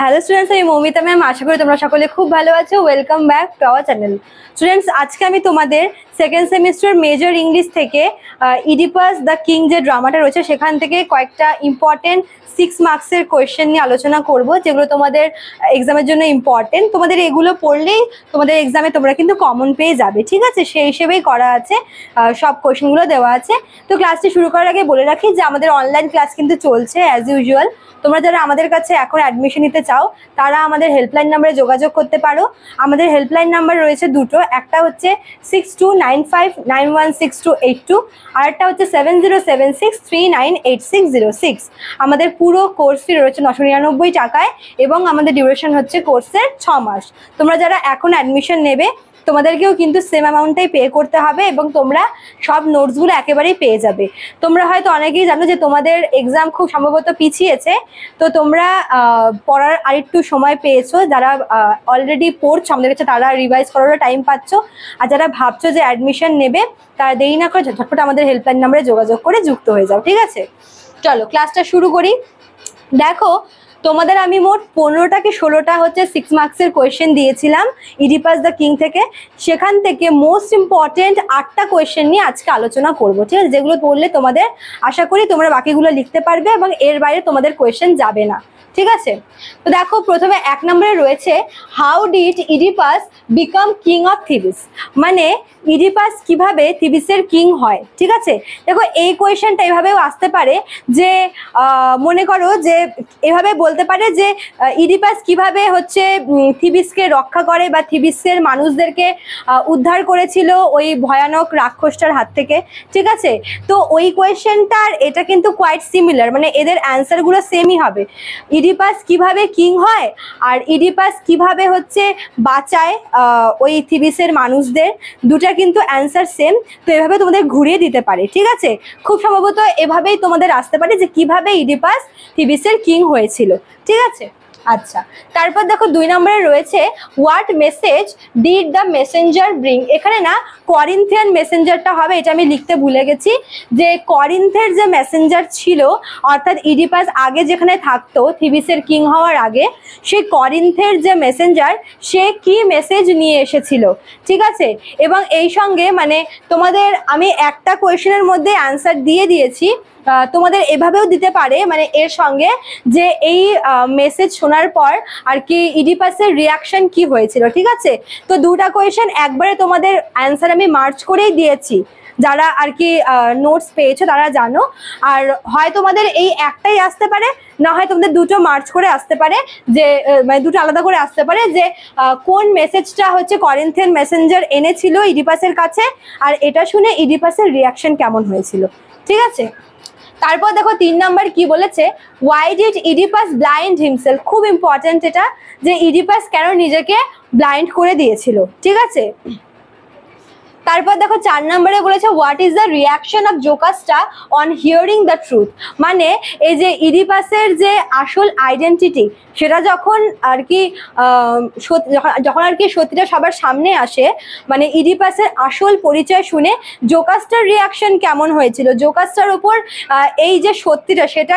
Hello students, আমি Moumita ma'am. আশা করি তোমরা সকলে খুব ভালো আছো। Welcome back to our channel. Students, আজকে আমি তোমাদের সেকেন্ড সেমিস্টার মেজর ইংলিশ থেকে ইডিপাস দ্য কিং যে ড্রামাটা রয়েছে সেখান থেকে কয়েকটা ইম্পর্টেন্ট 6 মার্কসের কোয়েশ্চেন নিয়ে আলোচনা করব, যেগুলো তোমাদের এক্সামের জন্য ইম্পর্টেন্ট। তোমাদের এগুলো পড়লেই তোমাদের এক্সামে তোমরা কিন্তু কমন পেয়ে যাবে, ঠিক আছে? সেই হিসেবেই করা আছে, সব কোয়েশ্চেনগুলো দেওয়া আছে। তো ক্লাসটি শুরু করার আগে বলে রাখি যে আমাদের অনলাইন ক্লাস কিন্তু চলছে অ্যাজ ইউজুয়াল। তোমরা যারা আমাদের কাছে এখন অ্যাডমিশন নিতে চাও তারা আমাদের হেল্পলাইন নাম্বারে যোগাযোগ করতে পারো। আমাদের হেল্পলাইন নাম্বার রয়েছে দুটো, একটা হচ্ছে 6295916282, আর একটা হচ্ছে 7076398606। আমাদের পুরো কোর্স ফি রয়েছে 999 টাকায় এবং আমাদের ডিউরেশন হচ্ছে কোর্সের 6 মাস। তোমরা যারা এখন অ্যাডমিশন নেবে তোমাদেরকেও কিন্তু সেম অ্যামাউন্টটাই পে করতে হবে এবং তোমরা সব নোটসগুলো একেবারেই পেয়ে যাবে। তোমরা হয়তো অনেকেই জানো যে তোমাদের এক্সাম খুব সম্ভবত পিছিয়েছে, তো তোমরা পড়ার আরেকটু সময় পেয়েছো। যারা অলরেডি পড়ছো আমাদের কাছে তারা রিভাইজ করারও টাইম পাচ্ছ, আর যারা ভাবছো যে অ্যাডমিশন নেবে তারা দেরি না করে ঝটপট আমাদের হেল্পলাইন নাম্বারে যোগাযোগ করে যুক্ত হয়ে যাও, ঠিক আছে? চলো ক্লাসটা শুরু করি। দেখো, তোমাদের আমি মোট 15টা কি 16টা হচ্ছে 6 মার্কসের কোয়েশ্চেন দিয়েছিলাম ইডিপাস দ্য কিং থেকে। সেখান থেকে মোস্ট ইম্পর্টেন্ট 8টা কোয়েশ্চেন নিয়ে আজকে আলোচনা করবো, ঠিক আছে? যেগুলো পড়লে তোমাদের আশা করি তোমরা বাকিগুলো লিখতে পারবে এবং এর বাইরে তোমাদের কোয়েশ্চেন যাবে না, ঠিক আছে? তো দেখো, প্রথমে 1 নম্বরে রয়েছে how did Oedipus become king of Thebes, মানে ইডিপাস কিভাবে থিবিসের কিং হয়, ঠিক আছে? দেখো, এই কোয়েশ্চেনটা এভাবেও আসতে পারে যে মনে করো যে এভাবে বলতে পারে যে ইডিপাস কিভাবে হচ্ছে থিবিসকে রক্ষা করে বা থিবিসের মানুষদেরকে উদ্ধার করেছিল ওই ভয়ানক রাক্ষসটার হাত থেকে, ঠিক আছে? তো ওই কোয়েশ্চেনটার এটা কিন্তু কোয়াইট সিমিলার, মানে এদের অ্যান্সারগুলো সেমই হবে। ইডিপাস কিভাবে কিং হয় আর ইডিপাস কিভাবে হচ্ছে বাঁচায় ওই থিবিসের মানুষদের, দুটা কিন্তু অ্যান্সার সেম। তো এভাবে তোমাদের ঘুরিয়ে দিতে পারে, ঠিক আছে? খুব সম্ভবত এভাবেই তোমাদের আসতে পারে যে কিভাবে ইডিপাস থিবিসের কিং হয়েছিল, ঠিক আছে? আচ্ছা, তারপর দেখো 2 নম্বরে রয়েছে what message did the Messenger bring. এখানে না করিন্থিয়ান মেসেঞ্জারটা হবে, এটা আমি লিখতে ভুলে গেছি। যে করিন্থের যে মেসেঞ্জার ছিল, অর্থাৎ ইডিপাস আগে যেখানে থাকতো থিবিসের কিং হওয়ার আগে, সেই করিন্থের যে মেসেঞ্জার সে কি মেসেজ নিয়ে এসেছিল, ঠিক আছে? এবং এই সঙ্গে মানে তোমাদের আমি একটা কোয়েশ্চেনের মধ্যে অ্যান্সার দিয়ে দিয়েছি, তোমাদের এভাবেও দিতে পারে, মানে এর সঙ্গে যে এই মেসেজ শোনার পর আর কি ইডিপাসের রিয়াকশন কি হয়েছিল, ঠিক আছে? তো দুটা কোয়েশ্চেন একবারে তোমাদের অ্যান্সার আমি মার্চ করেই দিয়েছি। যারা আর কি নোটস পেয়েছো তারা জানো। আর হয় তোমাদের এই একটাই আসতে পারে, না হয় তোমাদের দুটো মার্চ করে আসতে পারে, যে মানে দুটো আলাদা করে আসতে পারে যে কোন মেসেজটা হচ্ছে করিন্থিয়ান মেসেঞ্জার এনেছিল ইডিপাসের কাছে, আর এটা শুনে ইডিপাসের রিয়াকশন কেমন হয়েছিল, ঠিক আছে? তারপর দেখো 3 নাম্বার কি বলেছে, why did Oedipus blind himself. খুব ইম্পর্টেন্ট এটা, যে ইডিপাস কেন নিজেকে ব্লাইন্ড করে দিয়েছিল, ঠিক আছে? তারপর দেখো 4 নম্বরে বলেছে what is the reaction of Jocasta on hearing the truth, মানে এই যে ইডিপাসের যে আসল আইডেন্টিটি সেটা যখন আর কি যখন আর কি সত্যিটা সবার সামনে আসে, মানে ইডিপাসের আসল পরিচয় শুনে জোকাস্টার রিয়াকশন কেমন হয়েছিল, জোকাস্টার ওপর এই যে সত্যিটা সেটা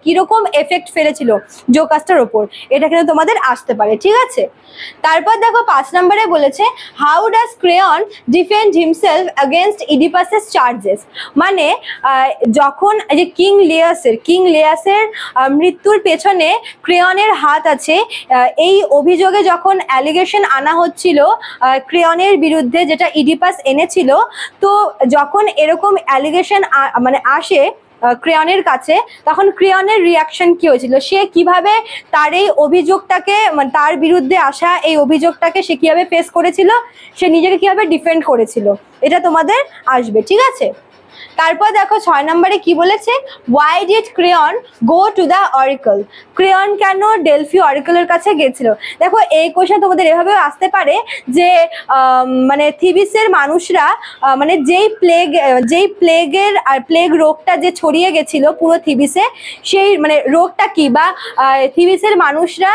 কিরকম এফেক্ট ফেলেছিল জোকাস্টার ওপর, এটা কিন্তু তোমাদের আসতে পারে, ঠিক আছে? তারপর দেখো 5 নম্বরে বলেছে how does Creon defend himself against ইডিপাসের চার্জেস, মানে যখন যে কিং লিয়াসের মৃত্যুর পেছনে ক্রেয়নের হাত আছে, এই অভিযোগে যখন অ্যালিগেশন আনা হচ্ছিল ক্রেয়নের বিরুদ্ধে, যেটা ইডিপাস এনেছিল, তো যখন এরকম অ্যালিগেশন মানে আসে ক্রেয়নের কাছে, তখন ক্রেয়নের রিয়াকশন কি হয়েছিল, সে কিভাবে তার এই অভিযোগটাকে, মানে তার বিরুদ্ধে আসা এই অভিযোগটাকে সে কিভাবে ফেস করেছিল, সে নিজেকে কিভাবে ডিফেন্ড করেছিল, এটা তোমাদের আসবে, ঠিক আছে? তারপর দেখো 6 নম্বরে কি বলেছে, why did crayon go to the oracle. Crayon কেন ডেলফি অরিকলের কাছে গেছিল? দেখো, এই কোশ্চেন তোমাদের এভাবেও আসতে পারে যে মানে থিবিসের মানুষরা মানে যেই প্লেগ রোগটা যে ছড়িয়ে গেছিল পুরো থিবিসে, সেই মানে রোগটা কি, বা থিবিসের মানুষরা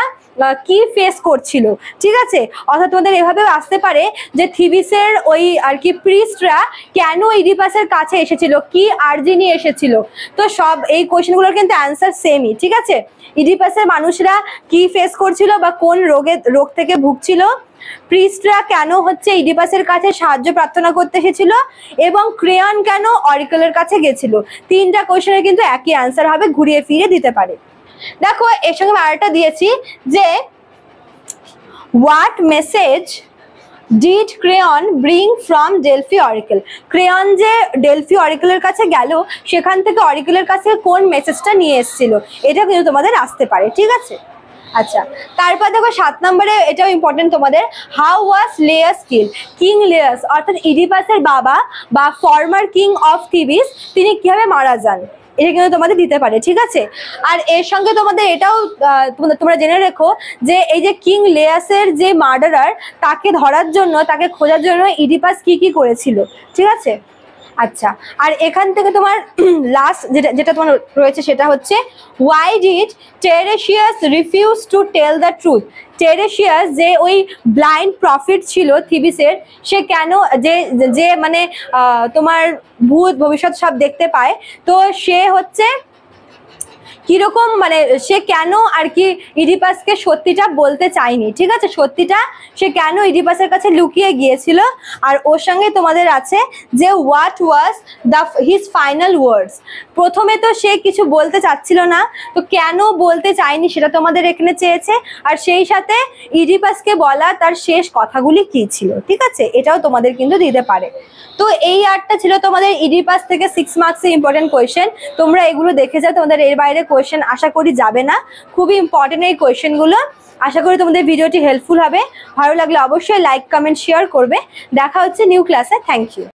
কি ফেস করছিল, ঠিক আছে? অর্থাৎ তোমাদের এভাবেও আসতে পারে যে থিবিসের ওই আর কি প্রিস্টরা কেন ইডিপাসের কাছে এসেছিল, এসেছিল, কি আর্জি নিয়ে এসেছিল। তো সব এই কোয়েশ্চেনগুলোর কিন্তু অ্যান্সার সেমই, ঠিক আছে। ইডিপাসের মানুষরা কি ফেস করছিল বা কোন রোগ থেকে ভুগছিল, প্রিস্টরা কেন হচ্ছে ইডিপাসের কাছে সাহায্য প্রার্থনা করতে এসেছিল, এবং ক্রেয়ন কেন অরিকলের কাছে গেছিল। তিনটা কোয়েশ্চেনের কিন্তু একই অ্যান্সার হবে, ঘুরিয়ে ফিরে দিতে পারে। দেখো এর সঙ্গে আরেকটা দিয়েছি যে what message did crayon bring from Delphi oracle. Crayon যে ডেলফি অরিকলের কাছে গেল, সেখান থেকে অরিকলের কাছে কোন মেসেজটা নিয়ে এসেছিল, এটা কিন্তু তোমাদের আসতে পারে, ঠিক আছে। আচ্ছা, তারপর দেখো 7 নম্বরে, এটাও ইম্পর্টেন্ট তোমাদের, হাউ ওয়াজ লেয়াস কিল। কিং লেয়াস অর্থাৎ ইডিপাসের বাবা বা ফর্মার কিং অফ থিবিস, তিনি কিভাবে মারা যান, এটা কিন্তু তোমাদের দিতে পারে, ঠিক আছে। আর এর সঙ্গে তোমাদের এটাও তোমরা জেনে রেখো যে এই যে কিং লেয়াসের যে মার্ডারার, তাকে ধরার জন্য, তাকে খোঁজার জন্য ইডিপাস কি কি করেছিল, ঠিক আছে। আচ্ছা, আর এখান থেকে তোমার লাস্ট যেটা তোমার রয়েছে সেটা হচ্ছে why did Tiresias refuse to tell the truth. Tiresias যে ওই ব্লাইন্ড প্রফিট ছিল থিবিসের, সে কেন যে মানে তোমার ভূত ভবিষ্যৎ সব দেখতে পায়, তো সে হচ্ছে কিরকম মানে সে কেন আর কি ইডিপাসকে সত্যিটা বলতে চায়নি, ঠিক আছে। সত্যিটা সে কেন ইডিপাসের কাছে লুকিয়ে গিয়েছিল। আর ওর সঙ্গে তোমাদের আছে যে হোয়াট ওয়াজ হিজ ফাইনাল ওয়ার্ডস। প্রথমে তো সে কিছু বলতে চাচ্ছিল না, তো কেন বলতে চায়নি সেটা তোমাদের এখানে চেয়েছে। আর সেই সাথে ইডিপাসকে বলা তার শেষ কথাগুলি কি ছিল, ঠিক আছে, এটাও তোমাদের কিন্তু দিতে পারে। তো এই 8টা ছিল তোমাদের ইডিপাস থেকে 6 মার্কসের ইম্পর্টেন্ট কোয়েশ্চেন। তোমরা এগুলো দেখে যাও, তোমাদের এর বাইরে কোয়েশ্চেন আশা করি যাবে না। খুবই ইম্পর্টেন্ট এই কোয়েশ্চেনগুলো। আশা করি তোমাদের ভিডিওটি হেল্পফুল হবে। ভালো লাগলে অবশ্যই লাইক, কমেন্ট, শেয়ার করবে। দেখা হচ্ছে নিউ ক্লাসে। Thank you.